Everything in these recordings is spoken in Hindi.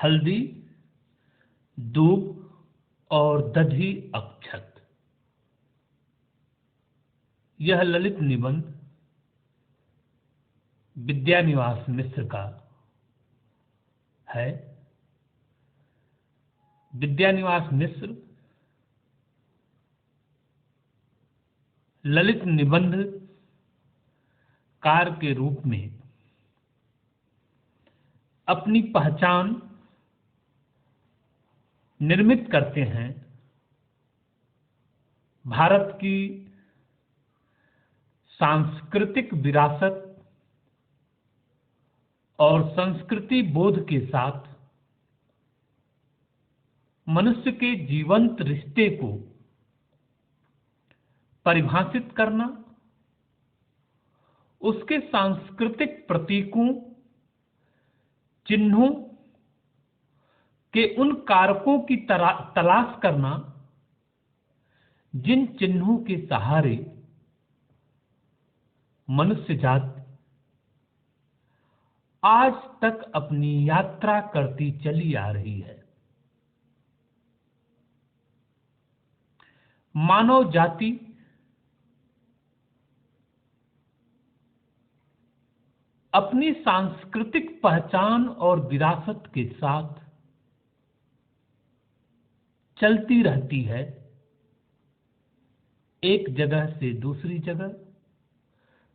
हल्दी, दूब और दधी अक्षत। यह ललित निबंध विद्यानिवास मिश्र का है। विद्यानिवास मिश्र ललित निबंध कार के रूप में अपनी पहचान निर्मित करते हैं। भारत की सांस्कृतिक विरासत और संस्कृति बोध के साथ मनुष्य के जीवंत रिश्ते को परिभाषित करना, उसके सांस्कृतिक प्रतीकों, चिन्हों के उन कारकों की तलाश करना जिन चिन्हों के सहारे मनुष्य जाति आज तक अपनी यात्रा करती चली आ रही है। मानव जाति अपनी सांस्कृतिक पहचान और विरासत के साथ चलती रहती है, एक जगह से दूसरी जगह,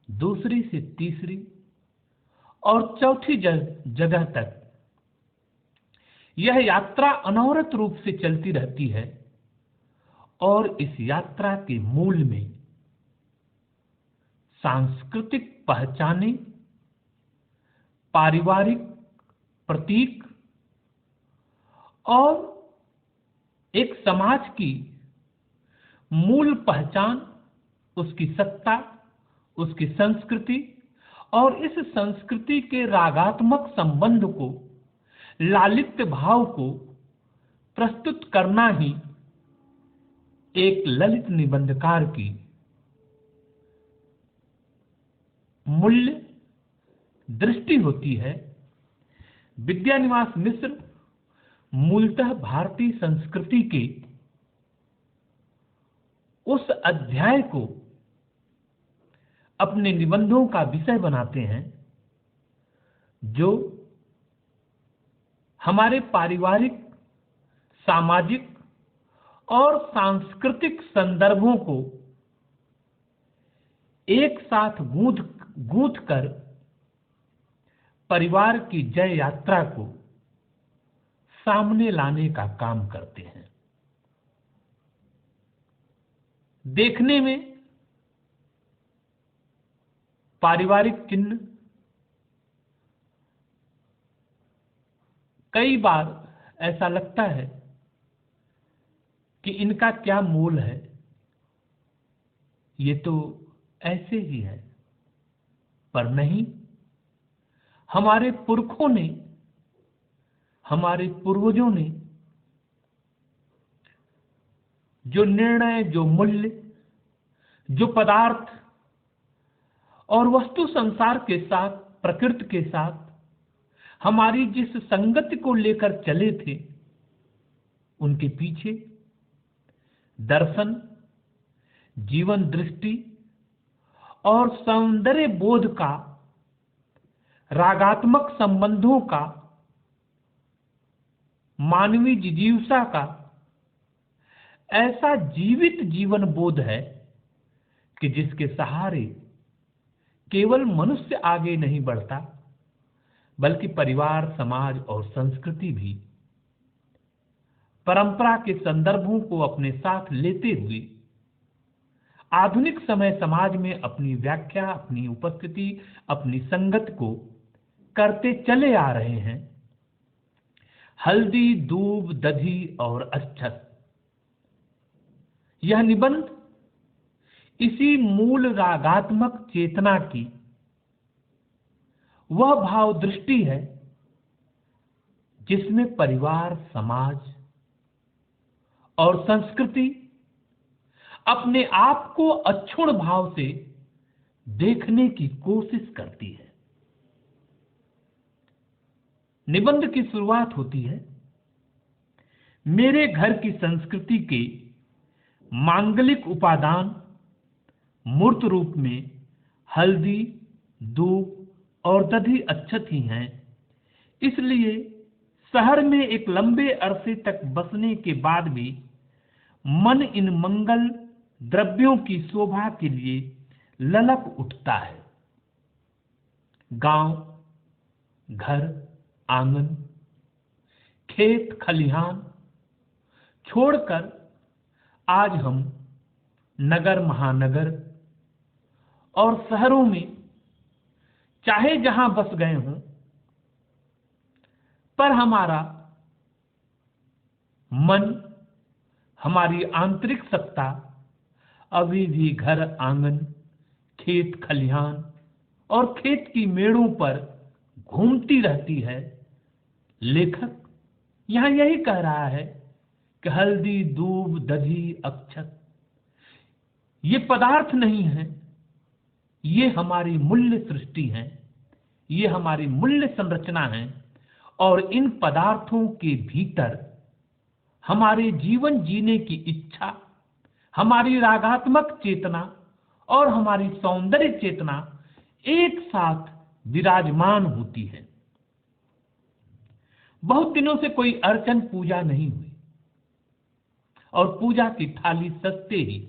दूसरी से तीसरी और चौथी जगह तक। यह यात्रा अनवरत रूप से चलती रहती है और इस यात्रा के मूल में सांस्कृतिक पहचाने, पारिवारिक प्रतीक और एक समाज की मूल पहचान, उसकी सत्ता, उसकी संस्कृति और इस संस्कृति के रागात्मक संबंध को, लालित्य भाव को प्रस्तुत करना ही एक ललित निबंधकार की मूल्य दृष्टि होती है। विद्यानिवास मिश्र मूलतः भारतीय संस्कृति के उस अध्याय को अपने निबंधों का विषय बनाते हैं जो हमारे पारिवारिक, सामाजिक और सांस्कृतिक संदर्भों को एक साथ गूंथ कर परिवार की जय यात्रा को सामने लाने का काम करते हैं। देखने में पारिवारिक चिन्ह कई बार ऐसा लगता है कि इनका क्या मोल है, ये तो ऐसे ही है, पर नहीं। हमारे पुरखों ने, हमारे पूर्वजों ने जो निर्णय, जो मूल्य, जो पदार्थ और वस्तु संसार के साथ, प्रकृति के साथ हमारी जिस संगति को लेकर चले थे, उनके पीछे दर्शन, जीवन दृष्टि और सौंदर्य बोध का, रागात्मक संबंधों का, मानवीय जिजीविका का ऐसा जीवित जीवन बोध है कि जिसके सहारे केवल मनुष्य आगे नहीं बढ़ता, बल्कि परिवार, समाज और संस्कृति भी परंपरा के संदर्भों को अपने साथ लेते हुए आधुनिक समय समाज में अपनी व्याख्या, अपनी उपस्थिति, अपनी संगत को करते चले आ रहे हैं। हल्दी, दूब, दधी और अक्षत, यह निबंध इसी मूल रागात्मक चेतना की वह भाव दृष्टि है जिसमें परिवार, समाज और संस्कृति अपने आप को अक्षुण्ण भाव से देखने की कोशिश करती है। निबंध की शुरुआत होती है, मेरे घर की संस्कृति के मांगलिक उपादान मूर्त रूप में हल्दी, दूब और दधी अक्षत ही हैं। इसलिए शहर में एक लंबे अरसे तक बसने के बाद भी मन इन मंगल द्रव्यों की शोभा के लिए ललक उठता है। गांव, घर, आंगन, खेत खलिहान छोड़कर आज हम नगर महानगर और शहरों में चाहे जहां बस गए हों, पर हमारा मन, हमारी आंतरिक सत्ता अभी भी घर आंगन, खेत खलिहान और खेत की मेड़ों पर घूमती रहती है। लेखक यहां यही कह रहा है कि हल्दी, दूब, दधी, अक्षत ये पदार्थ नहीं है, ये हमारी मूल्य सृष्टि है, ये हमारी मूल्य संरचना है। और इन पदार्थों के भीतर हमारे जीवन जीने की इच्छा, हमारी रागात्मक चेतना और हमारी सौंदर्य चेतना एक साथ विराजमान होती है। बहुत दिनों से कोई अर्चन पूजा नहीं हुई और पूजा की थाली सजते ही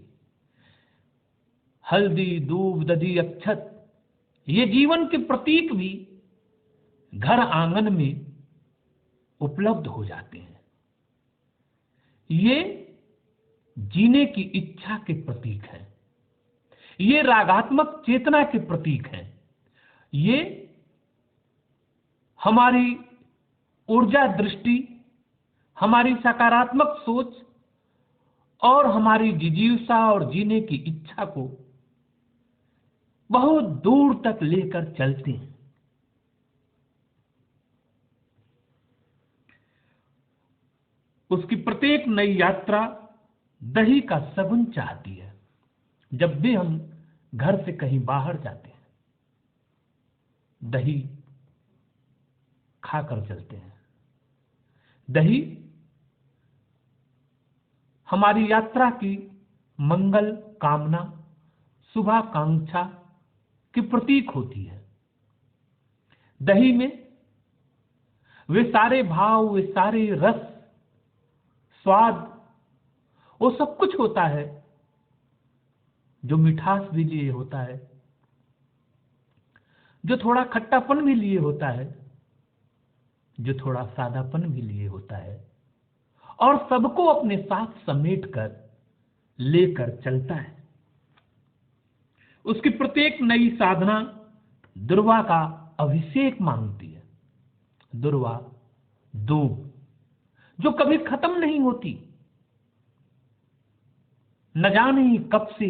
हल्दी, दूब, दधी, अक्षत ये जीवन के प्रतीक भी घर आंगन में उपलब्ध हो जाते हैं। ये जीने की इच्छा के प्रतीक हैं, ये रागात्मक चेतना के प्रतीक हैं, ये हमारी ऊर्जा दृष्टि, हमारी सकारात्मक सोच और हमारी जिज्ञासा और जीने की इच्छा को बहुत दूर तक लेकर चलते हैं। उसकी प्रत्येक नई यात्रा दही का सगुन चाहती है। जब भी हम घर से कहीं बाहर जाते हैं, दही खाकर चलते हैं। दही हमारी यात्रा की मंगल कामना, शुभाकांक्षा की प्रतीक होती है। दही में वे सारे भाव, वे सारे रस, स्वाद, वो सब कुछ होता है जो मिठास भी लिए होता है, जो थोड़ा खट्टापन भी लिए होता है, जो थोड़ा सादापन भी लिए होता है, और सबको अपने साथ समेट कर लेकर चलता है। उसकी प्रत्येक नई साधना दुर्वा का अभिषेक मांगती है। दुर्वा, दूब जो कभी खत्म नहीं होती, न जाने कब से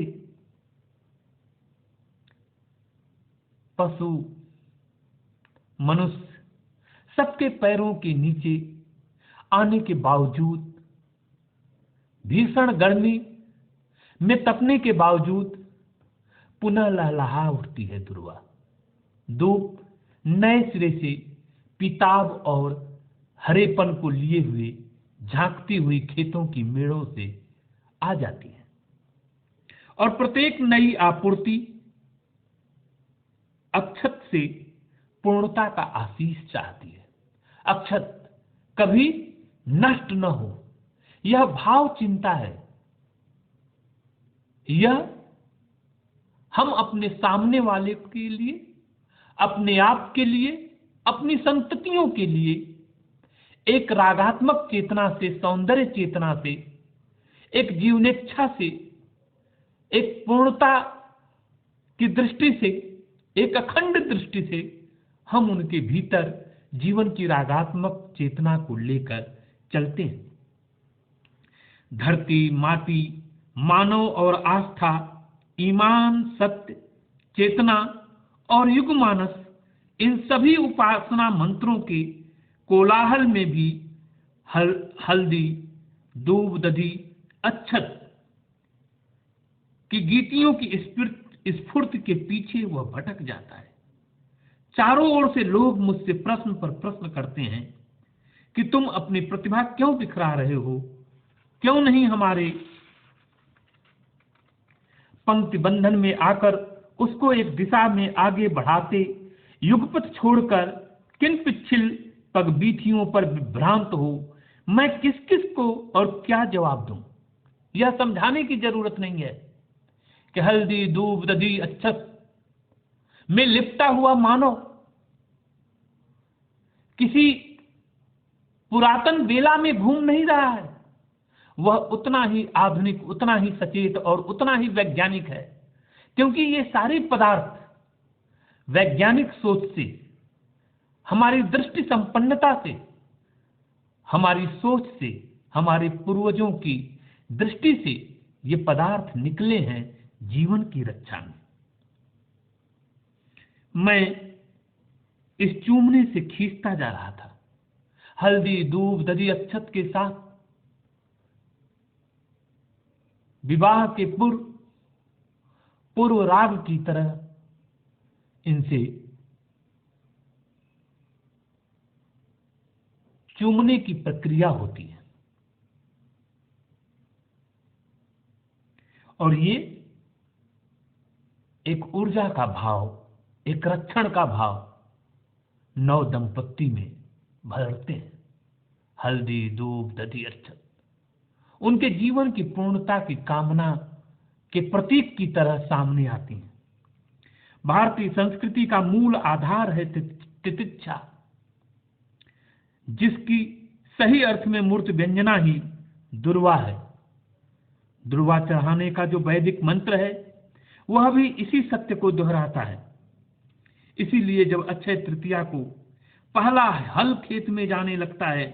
पशु, मनुष्य सबके पैरों के नीचे आने के बावजूद, भीषण गर्मी में तपने के बावजूद पुनः लहलहा उठती है दुर्वा। दूब नए सिरे से पीताब और हरेपन को लिए हुए झांकती हुई खेतों की मेड़ों से आ जाती है और प्रत्येक नई आपूर्ति अक्षत से पूर्णता का आशीष चाहती है। अक्षत कभी नष्ट न हो, यह भाव चिंता है। यह हम अपने सामने वाले के लिए, अपने आप के लिए, अपनी संततियों के लिए एक रागात्मक चेतना से, सौंदर्य चेतना से, एक जीवनेच्छा से, एक पूर्णता की दृष्टि से, एक अखंड दृष्टि से हम उनके भीतर जीवन की रागात्मक चेतना को लेकर चलते हैं। धरती, माटी, मानव और आस्था, ईमान, सत्य, चेतना और युग मानस, इन सभी उपासना मंत्रों के कोलाहल में भी हल्दी, दूब, दधी, अक्षत की गीतियों की स्फूर्ति के पीछे वह भटक जाता है। चारों ओर से लोग मुझसे प्रश्न पर प्रश्न करते हैं कि तुम अपनी प्रतिभा क्यों बिखरा रहे हो, क्यों नहीं हमारे पंक्ति बंधन में आकर उसको एक दिशा में आगे बढ़ाते, युगपथ छोड़कर किन पिछिल पग बीथियों पर विभ्रांत हो। मैं किस किस को और क्या जवाब दूं? यह समझाने की जरूरत नहीं है कि हल्दी दूब दधी अच्छत में लिपटा हुआ मानव किसी पुरातन बेला में घूम नहीं रहा है। वह उतना ही आधुनिक, उतना ही सचेत और उतना ही वैज्ञानिक है, क्योंकि ये सारे पदार्थ वैज्ञानिक सोच से, हमारी दृष्टि संपन्नता से, हमारी सोच से, हमारे पूर्वजों की दृष्टि से ये पदार्थ निकले हैं जीवन की रक्षा में। मैं इस चूमने से खींचता जा रहा था, हल्दी दूब दधी अच्छत के साथ विवाह के पूर्व राग की तरह इनसे चूमने की प्रक्रिया होती है। और ये एक ऊर्जा का भाव, एक रक्षण का भाव नव दंपत्ति में भरते हैं। हल्दी दूब दधी अच्छत उनके जीवन की पूर्णता की कामना के प्रतीक की तरह सामने आती हैं। भारतीय संस्कृति का मूल आधार है तितिक्षा, जिसकी सही अर्थ में मूर्त व्यंजना ही दुर्वा है। दुर्वा चढ़ाने का जो वैदिक मंत्र है वह भी इसी सत्य को दोहराता है। इसीलिए जब अक्षय तृतीया को पहला हल खेत में जाने लगता है,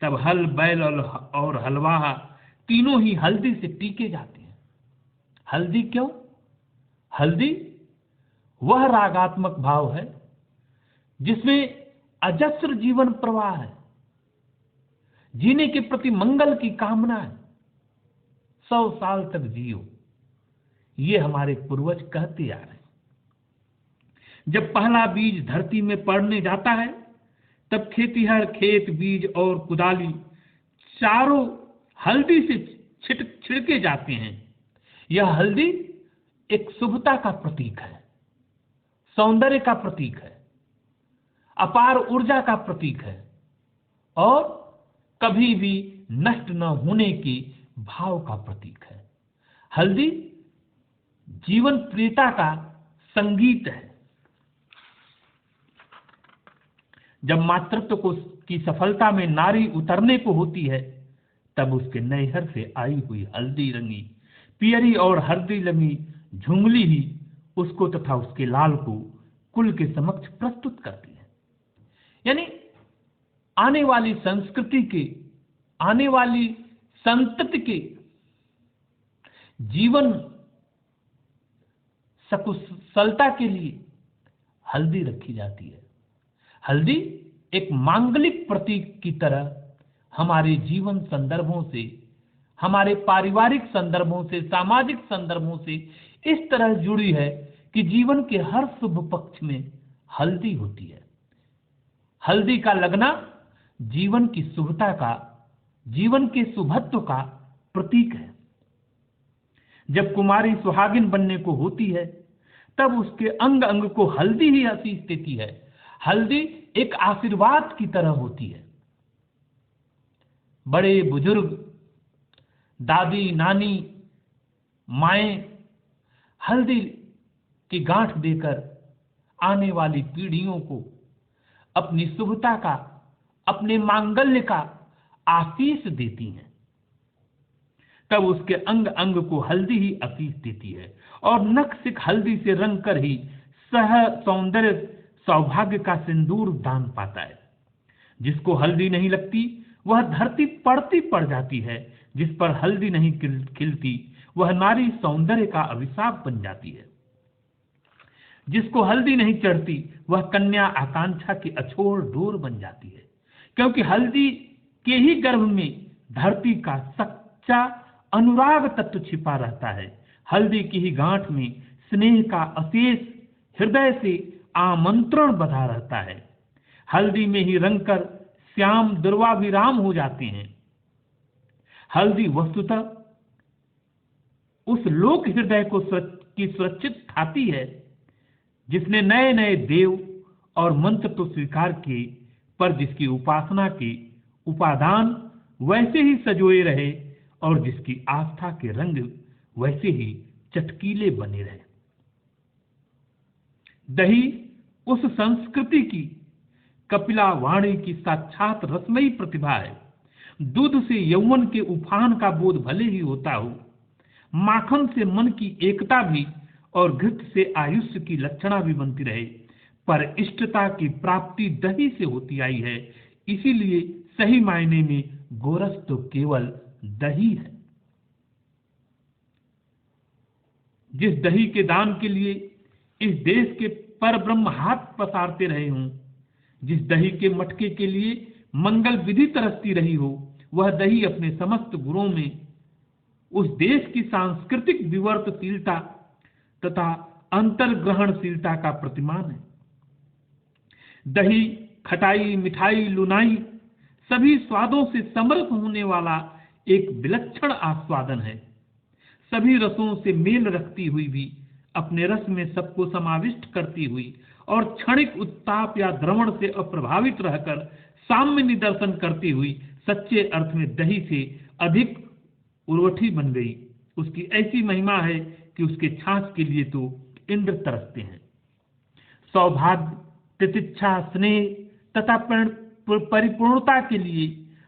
तब हल, बैल और हलवाहा तीनों ही हल्दी से टीके जाते हैं। हल्दी क्यों? हल्दी वह रागात्मक भाव है जिसमें अजस्र जीवन प्रवाह है, जीने के प्रति मंगल की कामना है। 100 साल तक जियो, ये हमारे पूर्वज कहते आ रहे हैं। जब पहला बीज धरती में पड़ने जाता है, तब खेतीहर खेत, बीज और कुदाली चारों हल्दी से छिड़के जाते हैं। यह हल्दी एक शुभता का प्रतीक है, सौंदर्य का प्रतीक है, अपार ऊर्जा का प्रतीक है और कभी भी नष्ट न होने के भाव का प्रतीक है। हल्दी जीवन प्रियता का संगीत है। जब मातृत्व की सफलता में नारी उतरने को होती है, तब उसके नैहर से आई हुई हल्दी रंगी, पियरी और हल्दी रंगी झुंगली ही उसको तथा उसके लाल को कुल के समक्ष प्रस्तुत करती है। यानी आने वाली संस्कृति के, आने वाली संतति के जीवन सकुशलता के लिए हल्दी रखी जाती है। हल्दी एक मांगलिक प्रतीक की तरह हमारे जीवन संदर्भों से, हमारे पारिवारिक संदर्भों से, सामाजिक संदर्भों से इस तरह जुड़ी है कि जीवन के हर शुभ पक्ष में हल्दी होती है। हल्दी का लगना जीवन की शुभता का, जीवन के शुभत्व का प्रतीक है। जब कुमारी सुहागिन बनने को होती है, तब उसके अंग अंग को हल्दी ही आशीष देती है। हल्दी एक आशीर्वाद की तरह होती है। बड़े बुजुर्ग, दादी, नानी, माएं हल्दी की गांठ देकर आने वाली पीढ़ियों को अपनी शुभता का, अपने मांगल्य का आशीष देती हैं। तब उसके अंग अंग को हल्दी ही आशीष देती है और नख सिख हल्दी से रंग कर ही सौंदर्य सौभाग्य का सिंदूर दान पाता है। जिसको हल्दी नहीं लगती वह धरती पड़ती पड़ जाती है, जिस पर हल्दी नहीं खिलती वह नारी सौंदर्य का अभिशाप बन जाती है। जिसको हल्दी नहीं चढ़ती वह कन्या आकांक्षा की अछोड़ डोर बन जाती है, क्योंकि हल्दी के ही गर्भ में धरती का सच्चा अनुराग तत्व छिपा रहता है। हल्दी की ही गांठ में स्नेह का अशेष हृदय से आमंत्रण बधा रहता है। हल्दी में ही रंगकर श्याम दुर्वा भी राम हो जाते हैं। हल्दी वस्तुतः उस लोक हृदय को की सुरक्षित खाती है जिसने नए नए देव और मंत्र तो स्वीकार किए, पर जिसकी उपासना के उपादान वैसे ही सजोए रहे और जिसकी आस्था के रंग वैसे ही चटकीले बने रहे। दही उस संस्कृति की कपिला वाणी की साक्षात रसमयी प्रतिभा है। दूध से यौवन के उफान का बोध भले ही होता हो, माखन से मन की एकता भी और घृत से आयुष्य की लक्षणा भी बनती रहे, पर इष्टता की प्राप्ति दही से होती आई है। इसीलिए सही मायने में गोरस तो केवल दही है। जिस दही के दान के लिए इस देश के पर ब्रह्म हाथ पसारते रहे हों, जिस दही के मटके के लिए मंगल विधि तरसती रही हो, वह दही अपने समस्त गुणों में उस देश की सांस्कृतिक विवर्तशीलता तथा अंतर्ग्रहणशीलता का प्रतिमान है। दही खटाई, मिठाई, लुनाई सभी स्वादों से समृद्ध होने वाला एक विलक्षण आस्वादन है। सभी रसों से मेल रखती हुई भी अपने रस में सबको समाविष्ट करती हुई और क्षणिक उत्ताप या द्रवण से अप्रभावित रहकर साम्य निदर्शन करती हुई सच्चे अर्थ में दही से अधिक उर्वठी बन गई। उसकी ऐसी महिमा है कि उसके छाछ के लिए तो इंद्र तरसते हैं। सौभाग्य, तितिक्षा, स्नेह तथा परिपूर्णता के लिए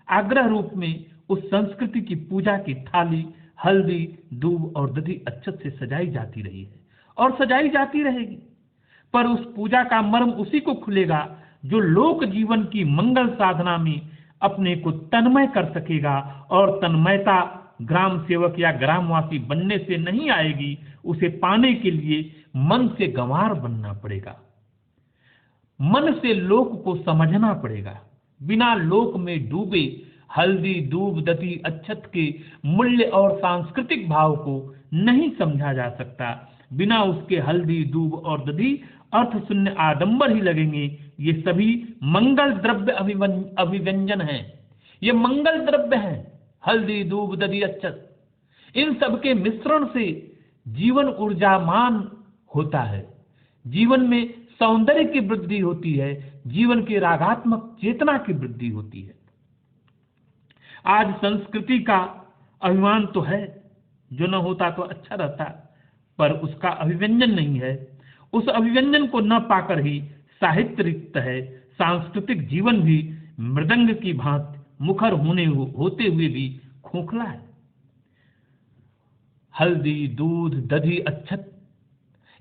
आग्रह रूप में उस संस्कृति की पूजा की थाली हल्दी, दूब और दधी अक्षत से सजाई जाती रही है और सजाई जाती रहेगी। पर उस पूजा का मर्म उसी को खुलेगा जो लोक जीवन की मंगल साधना में अपने को तन्मय कर सकेगा, और तन्मयता ग्राम सेवक या ग्रामवासी बनने से नहीं आएगी। उसे पाने के लिए मन से गंवार बनना पड़ेगा, मन से लोक को समझना पड़ेगा। बिना लोक में डूबे हल्दी, दूब, दधी, अक्षत के मूल्य और सांस्कृतिक भाव को नहीं समझा जा सकता। बिना उसके हल्दी, दूब और दधी अर्थ शून्य आडंबर ही लगेंगे। ये सभी मंगल द्रव्य अभिव्यंजन हैं। ये मंगल द्रव्य हैं, हल्दी, दूब, दधी, अक्षत। इन सबके मिश्रण से जीवन ऊर्जामान होता है, जीवन में सौंदर्य की वृद्धि होती है, जीवन की रागात्मक चेतना की वृद्धि होती है। आज संस्कृति का अभिमान तो है, जो न होता तो अच्छा रहता, पर उसका अभिव्यंजन नहीं है। उस अभिव्यंजन को न पाकर ही साहित्य रिक्त है। सांस्कृतिक जीवन भी मृदंग की भांति मुखर होते हुए भी खोखला है। हल्दी, दूध, दधी, अक्षत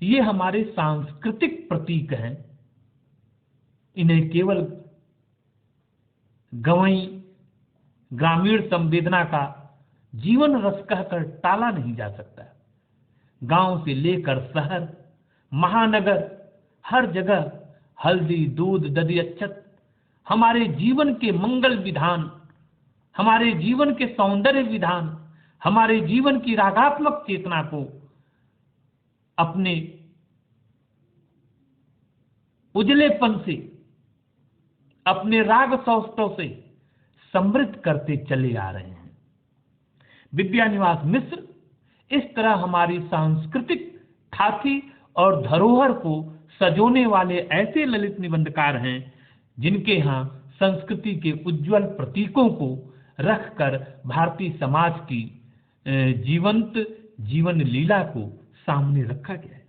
ये हमारे सांस्कृतिक प्रतीक हैं। इन्हें केवल गवई, ग्रामीण संवेदना का जीवन रस कहकर टाला नहीं जा सकता। गांव से लेकर शहर, महानगर, हर जगह हल्दी, दूध, दधी, अक्षत हमारे जीवन के मंगल विधान, हमारे जीवन के सौंदर्य विधान, हमारे जीवन की रागात्मक चेतना को अपने उजलेपन से, अपने राग सौष्ठव से समृद्ध करते चले आ रहे हैं। विद्यानिवास मिश्र इस तरह हमारी सांस्कृतिक ठाठी और धरोहर को सजोने वाले ऐसे ललित निबंधकार हैं जिनके यहाँ संस्कृति के उज्जवल प्रतीकों को रखकर भारतीय समाज की जीवंत जीवन लीला को सामने रखा गया है।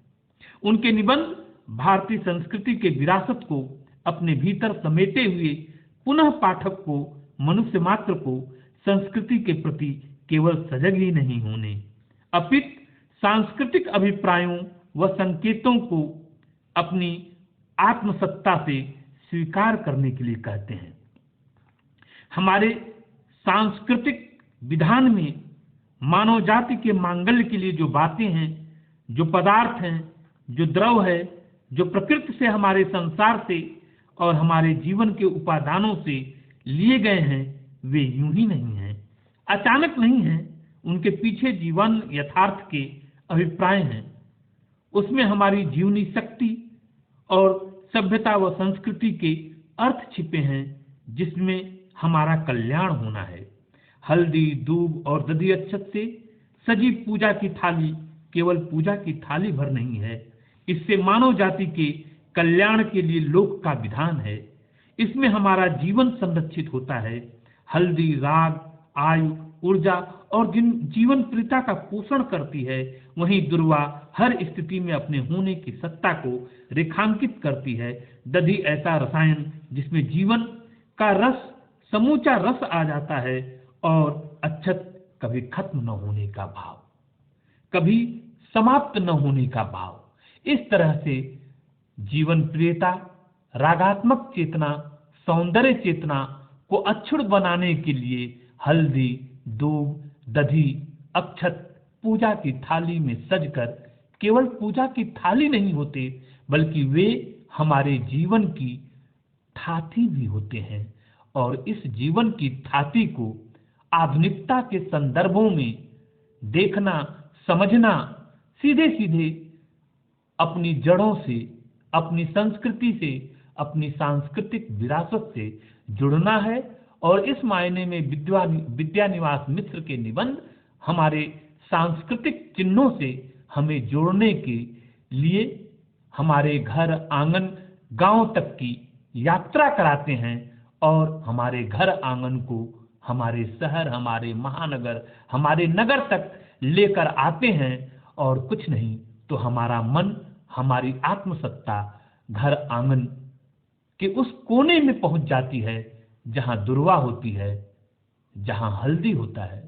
उनके निबंध भारतीय संस्कृति के विरासत को अपने भीतर समेटे हुए पुनः पाठक को, मनुष्य मात्र को संस्कृति के प्रति केवल सजग ही नहीं होने, अपितु सांस्कृतिक अभिप्रायों व संकेतों को अपनी आत्मसत्ता से स्वीकार करने के लिए कहते हैं। हमारे सांस्कृतिक विधान में मानव जाति के मांगल्य के लिए जो बातें हैं, जो पदार्थ हैं, जो द्रव है, जो प्रकृति से, हमारे संसार से और हमारे जीवन के उपादानों से लिए गए हैं, वे यूं ही नहीं हैं, अचानक नहीं हैं। उनके पीछे जीवन यथार्थ के अभिप्राय हैं। उसमें हमारी जीवनी शक्ति और सभ्यता व संस्कृति के अर्थ छिपे हैं जिसमें हमारा कल्याण होना है। हल्दी, दूब और दधी अक्षत से सजी पूजा की थाली केवल पूजा की थाली भर नहीं है, इससे मानव जाति के कल्याण के लिए लोक का विधान है। इसमें हमारा जीवन संरक्षित होता है। हल्दी राग, आयु, ऊर्जा और जीवन प्रीता का पोषण करती है, वहीं दुर्वा हर स्थिति में अपने होने की सत्ता को रेखांकित करती है। दधी ऐसा रसायन जिसमें जीवन का रस, समूचा रस आ जाता है, और अक्षत कभी खत्म न होने का भाव, कभी समाप्त न होने का भाव। इस तरह से जीवन प्रियता, रागात्मक चेतना, सौंदर्य चेतना को अक्षुण्ण बनाने के लिए हल्दी, दूब, दधी, अक्षत पूजा की थाली में सजकर केवल पूजा की थाली नहीं होते, बल्कि वे हमारे जीवन की थाती भी होते हैं। और इस जीवन की थाती को आधुनिकता के संदर्भों में देखना, समझना, सीधे सीधे अपनी जड़ों से, अपनी संस्कृति से, अपनी सांस्कृतिक विरासत से जुड़ना है। और इस मायने में विद्यानिवास मिश्र के निबंध हमारे सांस्कृतिक चिन्हों से हमें जोड़ने के लिए हमारे घर आंगन, गांव तक की यात्रा कराते हैं, और हमारे घर आंगन को हमारे शहर, हमारे महानगर, हमारे नगर तक लेकर आते हैं। और कुछ नहीं तो हमारा मन, हमारी आत्मसत्ता घर आंगन के उस कोने में पहुंच जाती है जहां दुर्वा होती है, जहां हल्दी होता है,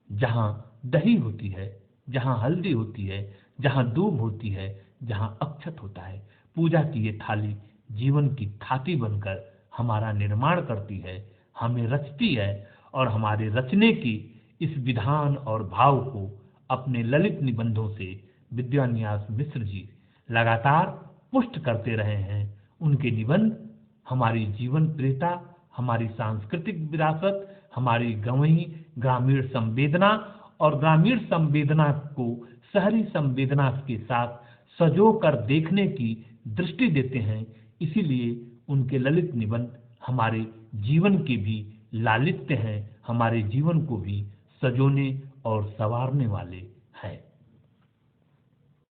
जहां दही होती है, जहां हल्दी होती है, जहां दूब होती है, जहां अक्षत होता है। पूजा की ये थाली जीवन की थाती बनकर हमारा निर्माण करती है, हमें रचती है, और हमारे रचने की इस विधान और भाव को अपने ललित निबंधों से विद्यानिवास मिश्र जी लगातार पुष्ट करते रहे हैं। उनके निबंध हमारी जीवन प्रियता, हमारी सांस्कृतिक विरासत, हमारी गंवही ग्रामीण संवेदना और ग्रामीण संवेदना को शहरी संवेदना के साथ सजो कर देखने की दृष्टि देते हैं। इसीलिए उनके ललित निबंध हमारे जीवन के भी लालित्य हैं, हमारे जीवन को भी सजोने और संवारने वाले हैं।